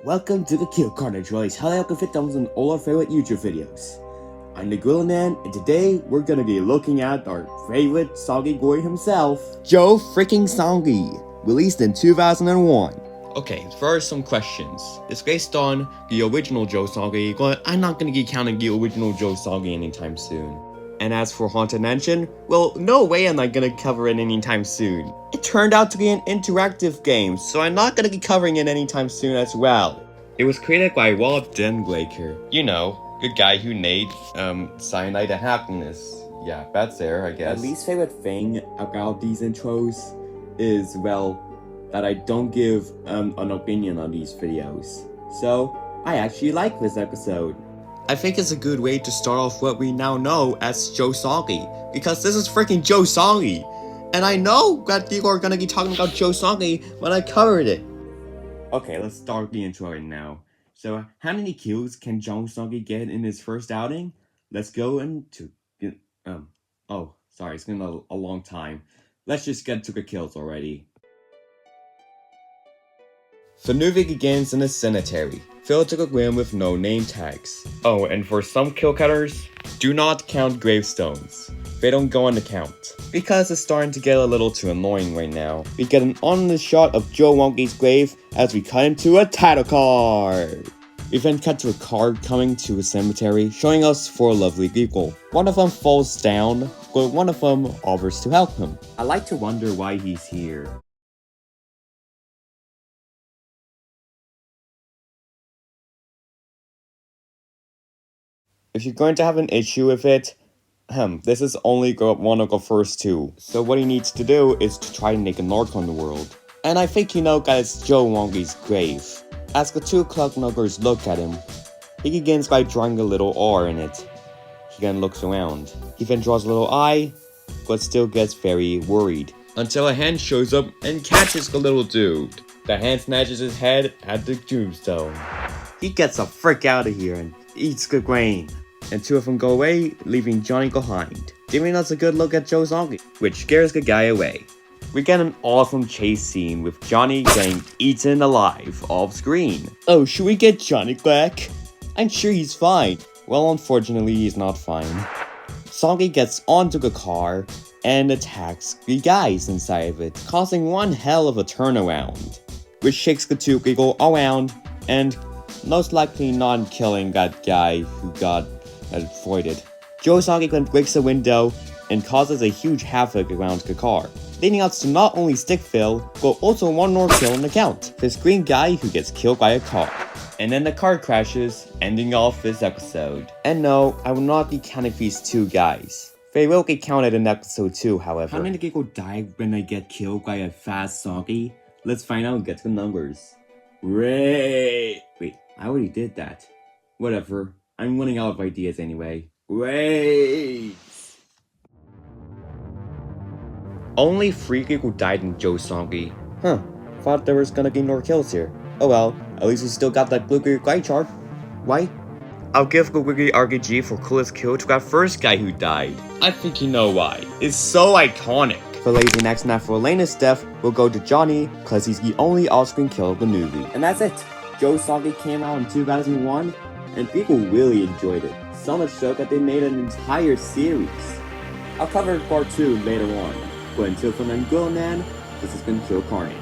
Welcome to the CARNAGE, where I tell you how to fit down on all our favorite YouTube videos. I'm the Gorilla Man, and today we're gonna be looking at our favorite soggy boy himself, Joe freaking Soggy, released in 2001. Okay, first some questions. It's based on the original Joe Soggy, but I'm not gonna be counting the original Joe Soggy anytime soon. And as for Haunted Mansion, well, no way am I gonna cover it anytime soon. It turned out to be an interactive game, so I'm not gonna be covering it anytime soon as well. It was created by Rob Denglaker. You know, the guy who made, Cyanide and Happiness. Yeah, that's there, I guess. My least favorite thing about these intros is, well, that I don't give an opinion on these videos. So, I actually like this episode. I think it's a good way to start off what we now know as Joe Soggy, because this is freaking Joe Soggy, and I know that people are gonna be talking about Joe Soggy when I covered it. Okay, let's start the intro right now. So, how many kills can Joe Soggy get in his first outing? Let's go into oh, sorry, it's been a long time. Let's just get to the kills already. The movie begins in a cemetery, filled to the brim with no name tags. Oh, and for some kill counters, do not count gravestones. They don't go on the count. Because it's starting to get a little too annoying right now. We get an on-the shot of Joe Wonky's grave as we cut into a title card. We then cut to a card coming to a cemetery, showing us 4 lovely people. One of them falls down, but one of them offers to help him. I like to wonder why he's here. If you're going to have an issue with it, this is only one of the first 2. So what he needs to do is to try to make a mark on the world. And I think you know that it's Joe Wonky's grave. As the 2 clock knockers look at him, he begins by drawing a little R in it. He then looks around. He then draws a little I, but still gets very worried. Until a hand shows up and catches the little dude. The hand snatches his head at the tombstone. He gets the frick out of here and eats the grain. And 2 of them go away, leaving Johnny behind, giving us a good look at Joe Soggy, which scares the guy away. We get an awesome chase scene with Johnny getting eaten alive off screen. Oh, should we get Johnny back? I'm sure he's fine. Well, unfortunately, he's not fine. Soggy gets onto the car and attacks the guys inside of it, causing one hell of a turnaround, which shakes the 2 people around and most likely not killing that guy who got avoided. Joe Soggy then breaks a window and causes a huge havoc around the car, leading us to not only stick fill, but also one more kill in the count. This green guy who gets killed by a car. And then the car crashes, ending off this episode. And no, I will not be counting these 2 guys. They will get counted in episode 2, however. How many people die when they get killed by a fast Soggy? Let's find out and get the numbers. Wait, I already did that. Whatever, I'm running out of ideas anyway. Wait! Only 3 people died in Joe Soggy. Thought there was gonna be more kills here. Oh well, at least we still got that blue guy chart. Why? I'll give the Wiggly RPG for coolest kill to that first guy who died. I think you know why. It's so iconic. For lazy next night for Elena's death, we'll go to Johnny, cause he's the only off-screen kill of the movie. And that's it. Joe Soggy came out in 2001, and people really enjoyed it. So much so that they made an entire series. I'll cover part 2 later on. But until then, I'm Gorilla Man. This has been CARNAGE.